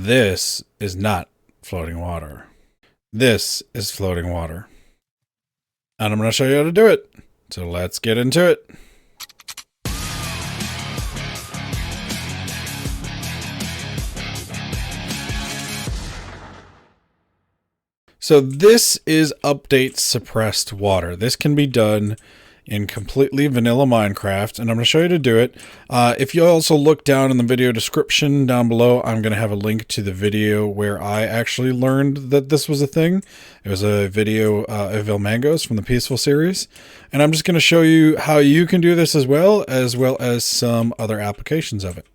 This is not floating water. This is floating water. And I'm going to show you how to do it. So let's get into it. So this is update suppressed water. This can be done in completely vanilla Minecraft, and I'm going to show you how to do it. If you also look down in the video description down below, I'm going to have a link to the video where I actually learned that this was a thing. It was a video of Ilmangos from the Peaceful series, and I'm just going to show you how you can do this as well as some other applications of it.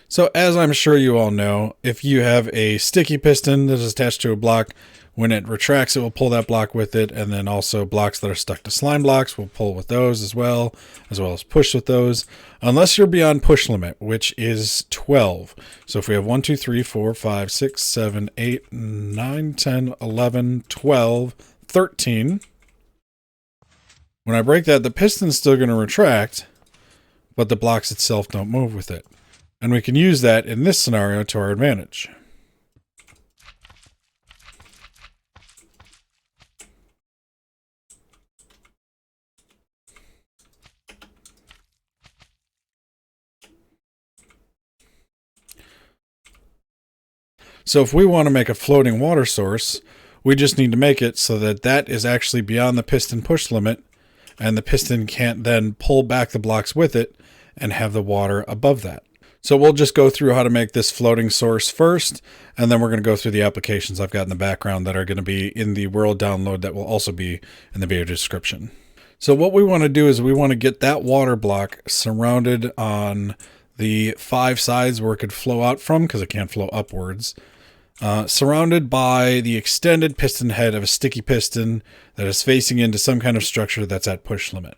So as I'm sure you all know, if you have a sticky piston that is attached to a block, when it retracts, it will pull that block with it, and then also blocks that are stuck to slime blocks will pull with those as well as push with those, unless you're beyond push limit, which is 12. So if we have 1, 2, 3, 4, 5, 6, 7, 8, 9, 10, 11, 12, 13. When I break that, the piston's still going to retract, but the blocks itself don't move with it. And we can use that in this scenario to our advantage. So if we want to make a floating water source, we just need to make it so that that is actually beyond the piston push limit, and the piston can't then pull back the blocks with it and have the water above that. So we'll just go through how to make this floating source first, and then we're going to go through the applications I've got in the background that are going to be in the world download that will also be in the video description. So what we want to do is we want to get that water block surrounded on the 5 sides where it could flow out from, because it can't flow upwards. Surrounded by the extended piston head of a sticky piston that is facing into some kind of structure that's at push limit.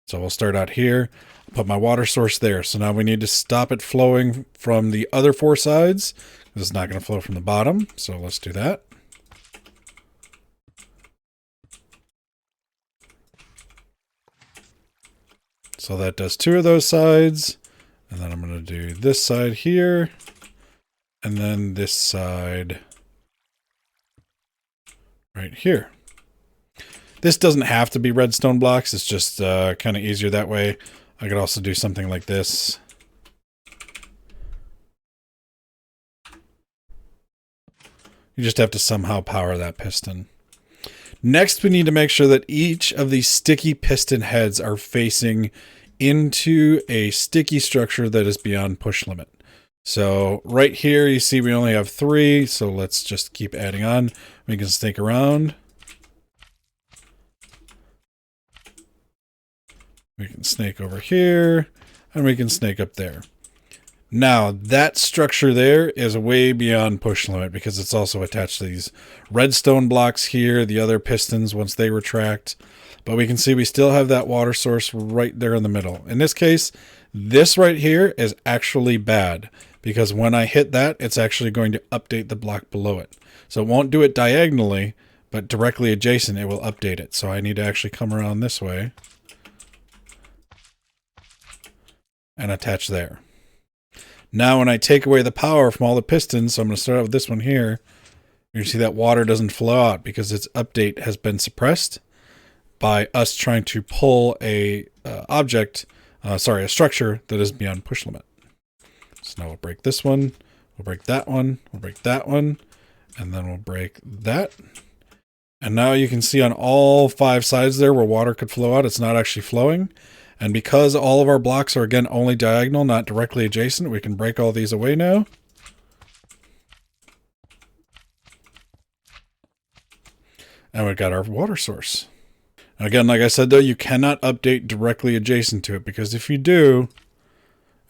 So we'll start out here, put my water source there. So now we need to stop it flowing from the other 4 sides. It's not going to flow from the bottom. So let's do that. So that does 2 of those sides. And then I'm going to do this side here. And then this side right here. This doesn't have to be redstone blocks. It's just kind of easier that way. I could also do something like this. You just have to somehow power that piston. Next, we need to make sure that each of these sticky piston heads are facing into a sticky structure that is beyond push limit. So right here, you see we only have 3, so let's just keep adding on. We can snake around. We can snake over here, and we can snake up there. Now, that structure there is way beyond push limit because it's also attached to these redstone blocks here, the other pistons once they retract. But we can see we still have that water source right there in the middle. In this case, this right here is actually bad, because when I hit that, it's actually going to update the block below it. So it won't do it diagonally, but directly adjacent, it will update it. So I need to actually come around this way and attach there. Now when I take away the power from all the pistons, so I'm going to start out with this one here, you see that water doesn't flow out because its update has been suppressed by us trying to pull a structure that is beyond push limit. So now we'll break this one, we'll break that one, we'll break that one, and then we'll break that. And now you can see on all 5 sides there where water could flow out, it's not actually flowing. And because all of our blocks are, again, only diagonal, not directly adjacent, we can break all these away now. And we've got our water source. Again, like I said, though, you cannot update directly adjacent to it, because if you do,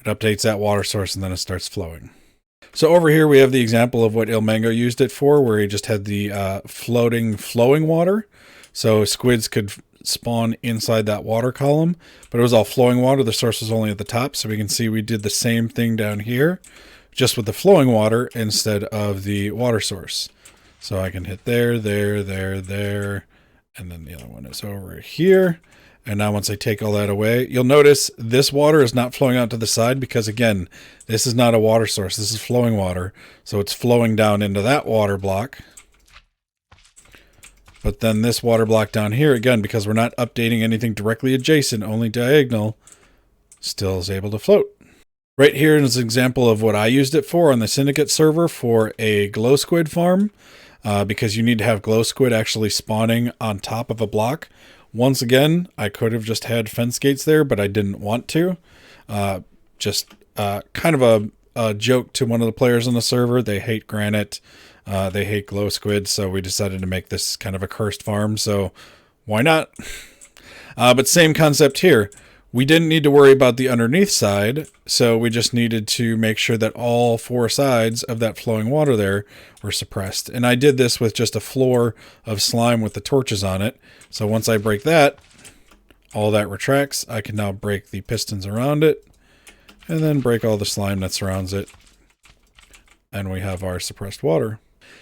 it updates that water source and then it starts flowing. So over here we have the example of what Ilmango used it for, where he just had the floating, flowing water. So squids could spawn inside that water column, but it was all flowing water. The source was only at the top. So we can see we did the same thing down here, just with the flowing water instead of the water source. So I can hit there, there, there, there, and then the other one is over here. And now once I take all that away, you'll notice this water is not flowing out to the side because, again, this is not a water source. This is flowing water. So it's flowing down into that water block. But then this water block down here, again, because we're not updating anything directly adjacent, only diagonal, still is able to float. Right here is an example of what I used it for on the Syndicate server for a glow squid farm, because you need to have glow squid actually spawning on top of a block. Once again, I could have just had fence gates there, but I didn't want to. Kind of a joke to one of the players on the server. They hate granite. They hate glow squid, so we decided to make this kind of a cursed farm, so why not? But same concept here. We didn't need to worry about the underneath side, so we just needed to make sure that all 4 sides of that flowing water there were suppressed. And I did this with just a floor of slime with the torches on it. So once I break that, all that retracts. I can now break the pistons around it, and then break all the slime that surrounds it. And we have our suppressed water.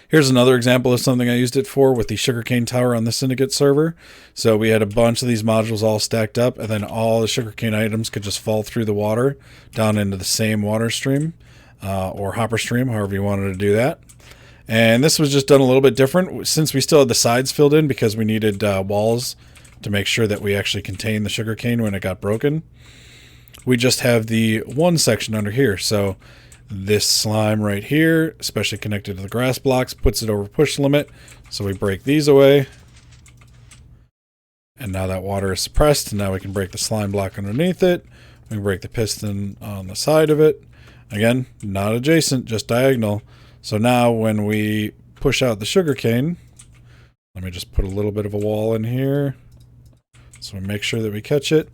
Here's another example of something I used it for with the sugarcane tower on the Syndicate server. So we had a bunch of these modules all stacked up, and then all the sugarcane items could just fall through the water down into the same water stream, or hopper stream, however you wanted to do that. And this was just done a little bit different since we still had the sides filled in because we needed walls to make sure that we actually contained the sugarcane when it got broken. We just have the one section under here. So this slime right here, especially connected to the grass blocks, puts it over push limit. So we break these away. And now that water is suppressed. And now we can break the slime block underneath it. We can break the piston on the side of it. Again, not adjacent, just diagonal. So now when we push out the sugarcane, let me just put a little bit of a wall in here. So we make sure that we catch it.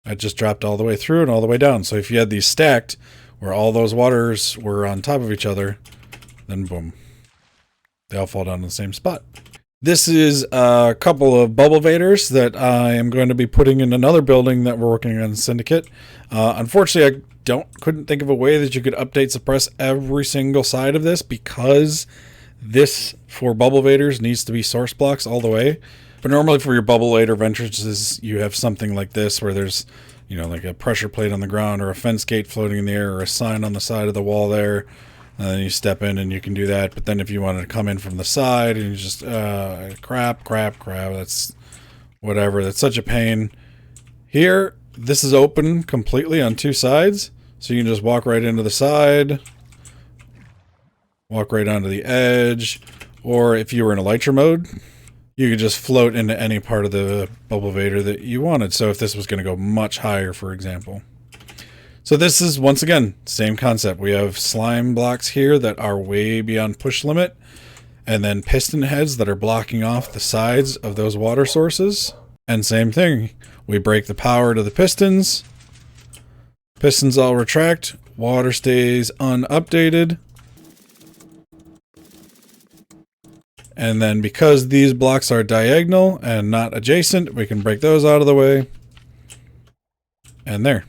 I just dropped all the way through and all the way down. So if you had these stacked where all those waters were on top of each other, then boom, they all fall down in the same spot. This is a couple of bubble vaders that I am going to be putting in another building that we're working on in Syndicate. Unfortunately, I couldn't think of a way that you could update suppress every single side of this because this for bubble vaders needs to be source blocks all the way. But normally for your bubble vader entrances, you have something like this where there's, you know, like a pressure plate on the ground or a fence gate floating in the air or a sign on the side of the wall there. And then you step in and you can do that. But then if you wanted to come in from the side and you just, crap, that's whatever. That's such a pain. Here, this is open completely on 2 sides. So you can just walk right into the side, walk right onto the edge. Or if you were in elytra mode, you could just float into any part of the bubble vader that you wanted. So if this was going to go much higher, for example. So this is, once again, same concept. We have slime blocks here that are way beyond push limit. And then piston heads that are blocking off the sides of those water sources. And same thing. We break the power to the pistons. Pistons all retract. Water stays unupdated. And then because these blocks are diagonal and not adjacent, we can break those out of the way. And there.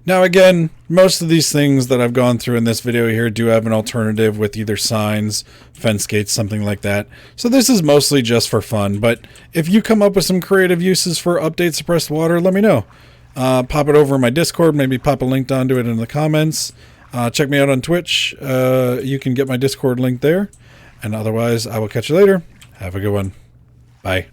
Now again, most of these things that I've gone through in this video here do have an alternative with either signs, fence gates, something like that. So this is mostly just for fun, but if you come up with some creative uses for update suppressed water, let me know. Pop it over in my Discord, maybe pop a link onto it in the comments. Check me out on Twitch. You can get my Discord link there. And otherwise, I will catch you later. Have a good one. Bye.